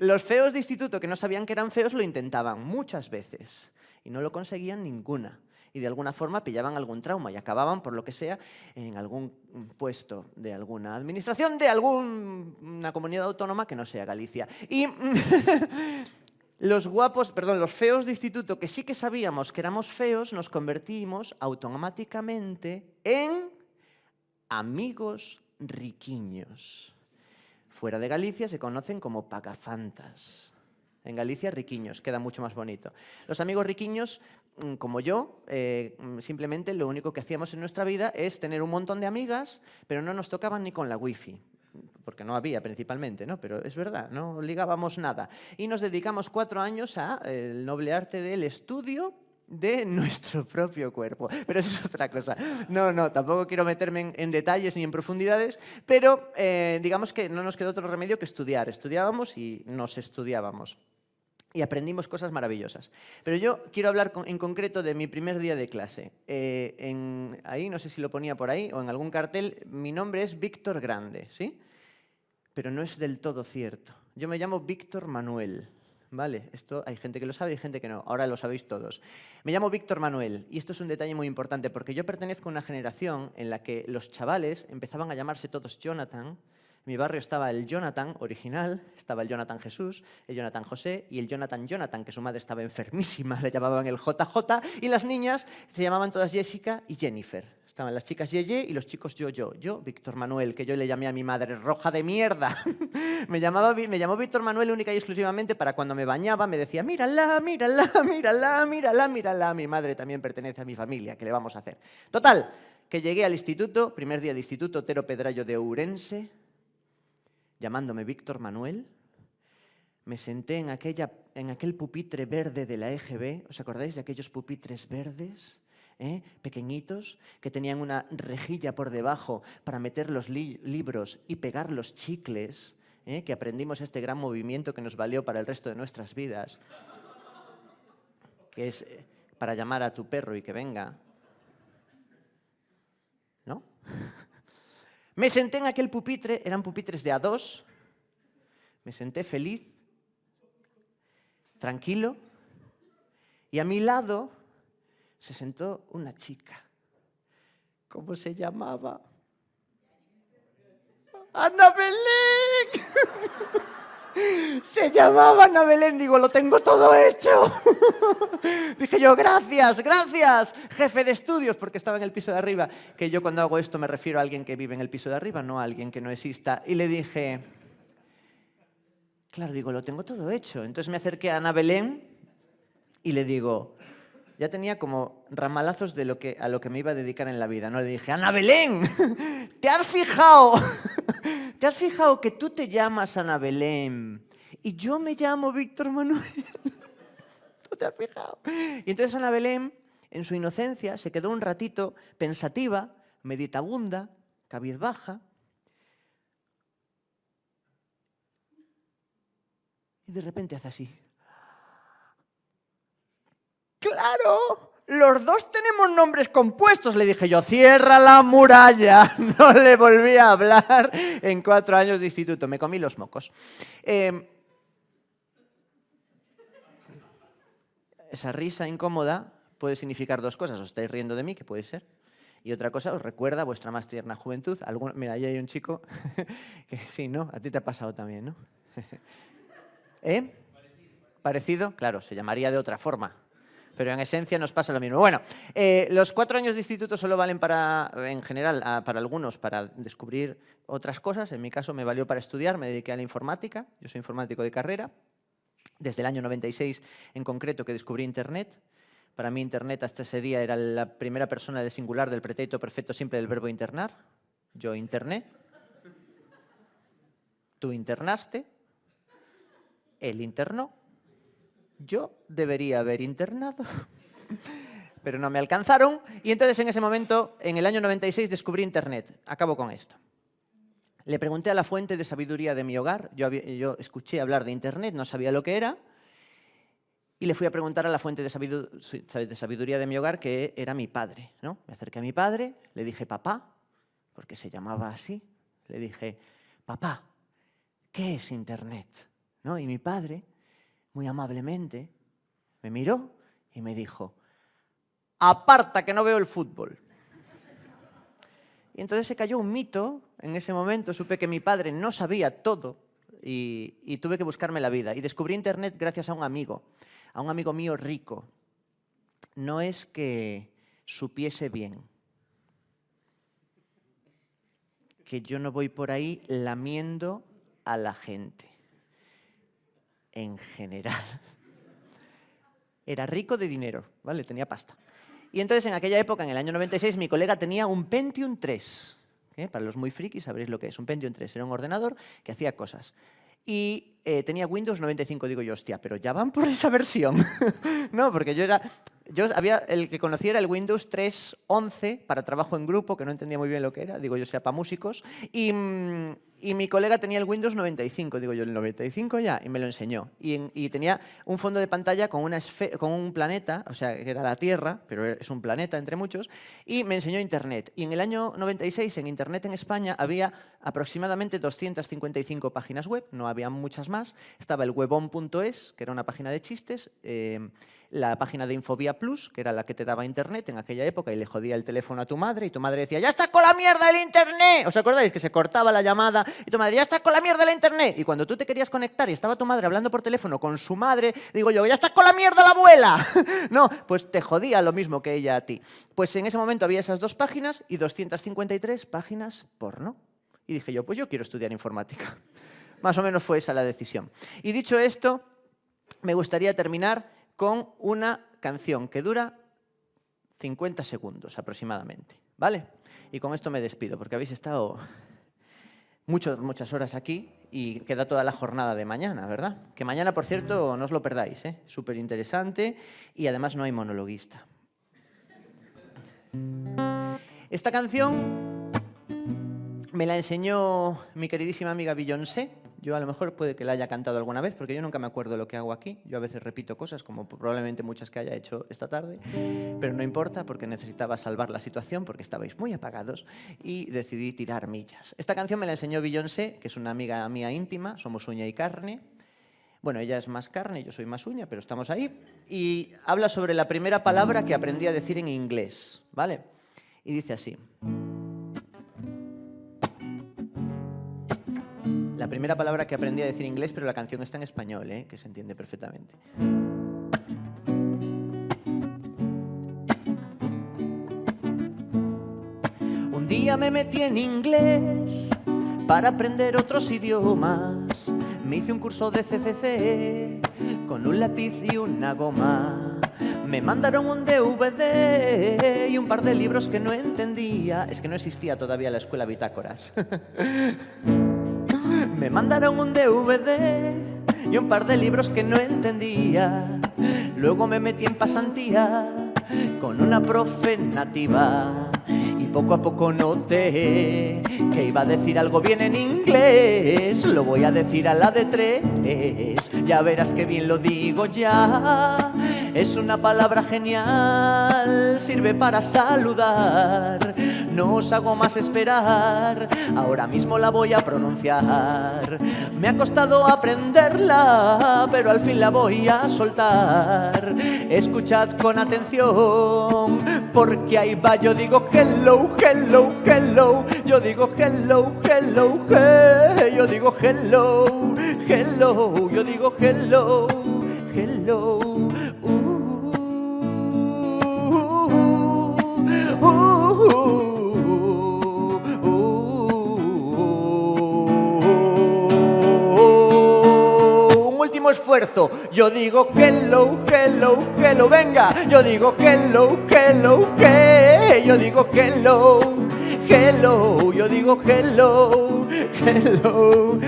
Los feos de instituto que no sabían que eran feos lo intentaban muchas veces y no lo conseguían ninguna. Y de alguna forma pillaban algún trauma y acababan, por lo que sea, en algún puesto de alguna administración de alguna comunidad autónoma que no sea Galicia. Y los feos de instituto que sí que sabíamos que éramos feos, nos convertimos automáticamente en amigos riquiños. Fuera de Galicia se conocen como pagafantas. En Galicia, riquiños, queda mucho más bonito. Los amigos riquiños, como yo, simplemente lo único que hacíamos en nuestra vida es tener un montón de amigas, pero no nos tocaban ni con la wifi, porque no había principalmente, ¿no? Pero es verdad, no ligábamos nada. Y nos dedicamos 4 años al noble arte del estudio de nuestro propio cuerpo. Pero eso es otra cosa. No, tampoco quiero meterme en detalles ni en profundidades, pero digamos que no nos quedó otro remedio que estudiar. Estudiábamos y nos estudiábamos. Y aprendimos cosas maravillosas. Pero yo quiero hablar en concreto de mi primer día de clase. Ahí, no sé si lo ponía por ahí o en algún cartel, mi nombre es Víctor Grande, ¿sí? Pero no es del todo cierto. Yo me llamo Víctor Manuel. Vale, esto hay gente que lo sabe y gente que no. Ahora lo sabéis todos. Me llamo Víctor Manuel y esto es un detalle muy importante porque yo pertenezco a una generación en la que los chavales empezaban a llamarse todos Jonathan, En mi barrio estaba el Jonathan original, estaba el Jonathan Jesús, el Jonathan José y el Jonathan, que su madre estaba enfermísima, le llamaban el JJ, y las niñas se llamaban todas Jessica y Jennifer. Estaban las chicas Yeye y los chicos yo, Víctor Manuel, que yo le llamé a mi madre roja de mierda. me llamó Víctor Manuel única y exclusivamente para cuando me bañaba, me decía, mírala, mírala, mírala, mírala, mírala. Mi madre también pertenece a mi familia, ¿qué le vamos a hacer? Total, que llegué al instituto, primer día de instituto, Otero Pedrayo de Ourense, llamándome Víctor Manuel. Me senté en aquel pupitre verde de la EGB. ¿Os acordáis de aquellos pupitres verdes? Pequeñitos, que tenían una rejilla por debajo para meter los libros y pegar los chicles, que aprendimos este gran movimiento que nos valió para el resto de nuestras vidas, que es para llamar a tu perro y que venga. ¿No? Me senté en aquel pupitre, eran pupitres de A2, me senté feliz, tranquilo, y a mi lado se sentó una chica. ¿Cómo se llamaba? ¡Ana Belén! Se llamaba Ana Belén. Digo, lo tengo todo hecho. Dije yo, gracias, gracias, jefe de estudios, porque estaba en el piso de arriba. Que yo cuando hago esto me refiero a alguien que vive en el piso de arriba, no a alguien que no exista. Y le dije, claro, digo, lo tengo todo hecho. Entonces me acerqué a Ana Belén y le digo, ya tenía como ramalazos de a lo que me iba a dedicar en la vida, ¿no? Le dije, Ana Belén, ¿te has fijado? ¿Te has fijado que tú te llamas Ana Belén y yo me llamo Víctor Manuel? ¿Tú te has fijado? Y entonces Ana Belén, en su inocencia, se quedó un ratito pensativa, meditabunda, cabizbaja. Y de repente hace así. ¡Claro! Los dos tenemos nombres compuestos, le dije yo. ¡Cierra la muralla! No le volví a hablar en 4 años de instituto. Me comí los mocos. Esa risa incómoda puede significar 2 cosas. Os estáis riendo de mí, que puede ser. Y otra cosa, os recuerda vuestra más tierna juventud. Mira, ahí hay un chico que sí, ¿no? A ti te ha pasado también, ¿no? ¿Parecido? Claro, se llamaría de otra forma. Pero en esencia nos pasa lo mismo. Bueno, los 4 años de instituto solo valen en general, para algunos, para descubrir otras cosas. En mi caso me valió para estudiar, me dediqué a la informática. Yo soy informático de carrera. Desde el año 96, en concreto, que descubrí Internet. Para mí Internet hasta ese día era la primera persona del singular del pretérito perfecto simple del verbo internar. Yo interné. Tú internaste. Él internó. Yo debería haber internado, pero no me alcanzaron. Y entonces en ese momento, en el año 96, descubrí Internet. Acabo con esto. Le pregunté a la fuente de sabiduría de mi hogar. Yo escuché hablar de Internet, no sabía lo que era. Y le fui a preguntar a la fuente de sabiduría de mi hogar, que era mi padre, ¿no? Me acerqué a mi padre, le dije, papá, porque se llamaba así. Le dije, papá, ¿qué es Internet? ¿No? Y mi padre, muy amablemente, me miró y me dijo, aparta que no veo el fútbol. Y entonces se cayó un mito. En ese momento supe que mi padre no sabía todo y tuve que buscarme la vida. Y descubrí Internet gracias a un amigo mío rico. No es que supiese bien, que yo no voy por ahí lamiendo a la gente. En general. Era rico de dinero, ¿vale? Tenía pasta. Y entonces en aquella época, en el año 96, mi colega tenía un Pentium 3. Para los muy frikis sabréis lo que es. Un Pentium 3 era un ordenador que hacía cosas. Y tenía Windows 95. Digo yo, hostia, pero ya van por esa versión. No, porque el que conocía era el Windows 3.11 para trabajo en grupo, que no entendía muy bien lo que era. Digo yo, sea para músicos. Y mi colega tenía el Windows 95. Digo yo, ¿el 95 ya? Y me lo enseñó. Y tenía un fondo de pantalla con un planeta, o sea, que era la Tierra, pero es un planeta entre muchos, y me enseñó Internet. Y en el año 96, en Internet en España, había aproximadamente 255 páginas web, no había muchas más. Estaba el webon.es, que era una página de chistes, la página de Infobía Plus, que era la que te daba Internet en aquella época, y le jodía el teléfono a tu madre, y tu madre decía, ¡ya está con la mierda del Internet! ¿Os acordáis? Que se cortaba la llamada y tu madre, ya estás con la mierda de la internet. Y cuando tú te querías conectar y estaba tu madre hablando por teléfono con su madre, digo yo, ya estás con la mierda la abuela. No, pues te jodía lo mismo que ella a ti. Pues en ese momento había esas 2 páginas y 253 páginas porno. Y dije yo, pues yo quiero estudiar informática. Más o menos fue esa la decisión. Y dicho esto, me gustaría terminar con una canción que dura 50 segundos aproximadamente, ¿vale? Y con esto me despido, porque habéis estado muchas horas aquí y queda toda la jornada de mañana, ¿verdad? Que mañana, por cierto, no os lo perdáis, ¿eh? Súper interesante y además no hay monologuista. Esta canción me la enseñó mi queridísima amiga Beyoncé. Yo a lo mejor puede que la haya cantado alguna vez, porque yo nunca me acuerdo lo que hago aquí. Yo a veces repito cosas, como probablemente muchas que haya hecho esta tarde, pero no importa, porque necesitaba salvar la situación, porque estabais muy apagados, y decidí tirar millas. Esta canción me la enseñó Beyoncé, que es una amiga mía íntima, somos uña y carne. Bueno, ella es más carne, yo soy más uña, pero estamos ahí. Y habla sobre la primera palabra que aprendí a decir en inglés, ¿vale? Y dice así. La primera palabra que aprendí a decir en inglés, pero la canción está en español, que se entiende perfectamente. Un día me metí en inglés para aprender otros idiomas. Me hice un curso de CCC con un lápiz y una goma. Me mandaron un DVD y un par de libros que no entendía. Es que no existía todavía la escuela Bitácoras. Me mandaron un DVD y un par de libros que no entendía. Luego me metí en pasantía con una profe nativa. Y poco a poco noté que iba a decir algo bien en inglés. Lo voy a decir a la de 3. Ya verás que bien lo digo ya. Es una palabra genial, sirve para saludar. No os hago más esperar, ahora mismo la voy a pronunciar. Me ha costado aprenderla, pero al fin la voy a soltar. Escuchad con atención, porque ahí va. Yo digo hello, hello, hello. Yo digo hello, hello, hey. Yo digo hello, hello. Yo digo hello, hello. Un último esfuerzo. Yo digo hello, hello, hello. Venga. Yo digo hello, hello, hey. Yo digo hello, hello. Yo digo hello, hello.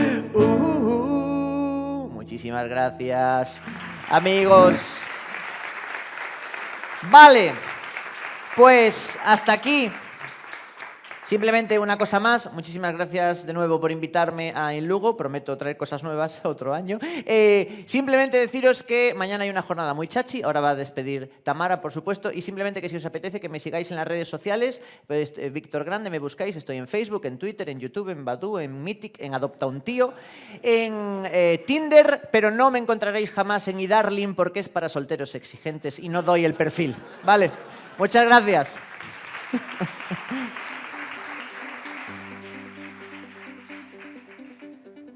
Muchísimas gracias, amigos. Vale, pues hasta aquí. Simplemente una cosa más, muchísimas gracias de nuevo por invitarme a En Lugo, prometo traer cosas nuevas otro año. Simplemente deciros que mañana hay una jornada muy chachi, ahora va a despedir Tamara, por supuesto, y simplemente que si os apetece que me sigáis en las redes sociales, pues Víctor Grande me buscáis, estoy en Facebook, en Twitter, en YouTube, en Badoo, en Mythic, en Adopta un Tío, en Tinder, pero no me encontraréis jamás en iDarling porque es para solteros exigentes y no doy el perfil, ¿vale? Muchas gracias.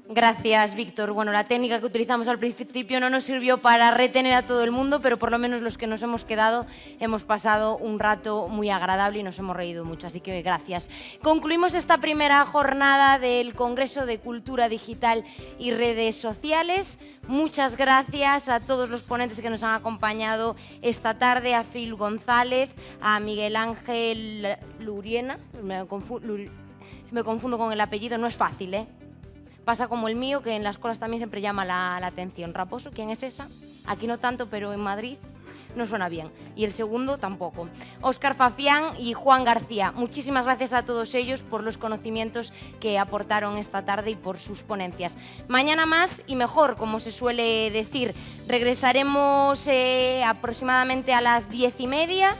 Gracias, Víctor. Bueno, la técnica que utilizamos al principio no nos sirvió para retener a todo el mundo, pero por lo menos los que nos hemos quedado hemos pasado un rato muy agradable y nos hemos reído mucho, así que gracias. Concluimos esta primera jornada del Congreso de Cultura Digital y Redes Sociales. Muchas gracias a todos los ponentes que nos han acompañado esta tarde, a Phil González, a Miguel Ángel Luriena. Me confundo con el apellido, no es fácil, ¿eh? Pasa como el mío, que en las colas también siempre llama la atención. Raposo, ¿quién es esa? Aquí no tanto, pero en Madrid no suena bien. Y el segundo tampoco. Óscar Fafián y Juan García. Muchísimas gracias a todos ellos por los conocimientos que aportaron esta tarde y por sus ponencias. Mañana más y mejor, como se suele decir. Regresaremos aproximadamente a las 10:30.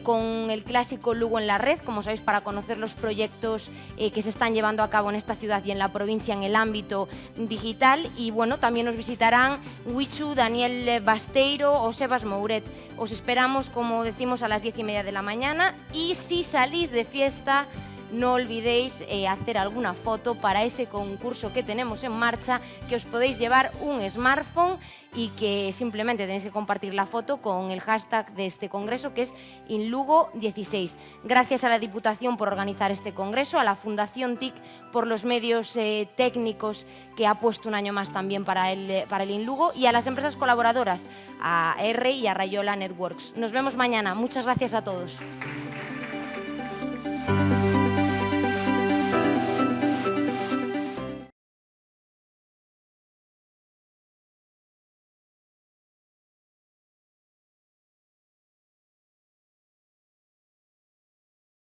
Con el clásico Lugo en la red, como sabéis, para conocer los proyectos que se están llevando a cabo en esta ciudad y en la provincia en el ámbito digital. Y bueno, también nos visitarán Huichu, Daniel Basteiro o Sebas Mouret. Os esperamos, como decimos, a las 10:30 de la mañana. Y si salís de fiesta, no olvidéis hacer alguna foto para ese concurso que tenemos en marcha, que os podéis llevar un smartphone y que simplemente tenéis que compartir la foto con el hashtag de este congreso, que es InLugo16. Gracias a la Diputación por organizar este congreso, a la Fundación TIC por los medios técnicos que ha puesto un año más también para el InLugo, y a las empresas colaboradoras, a R y a Rayola Networks. Nos vemos mañana. Muchas gracias a todos.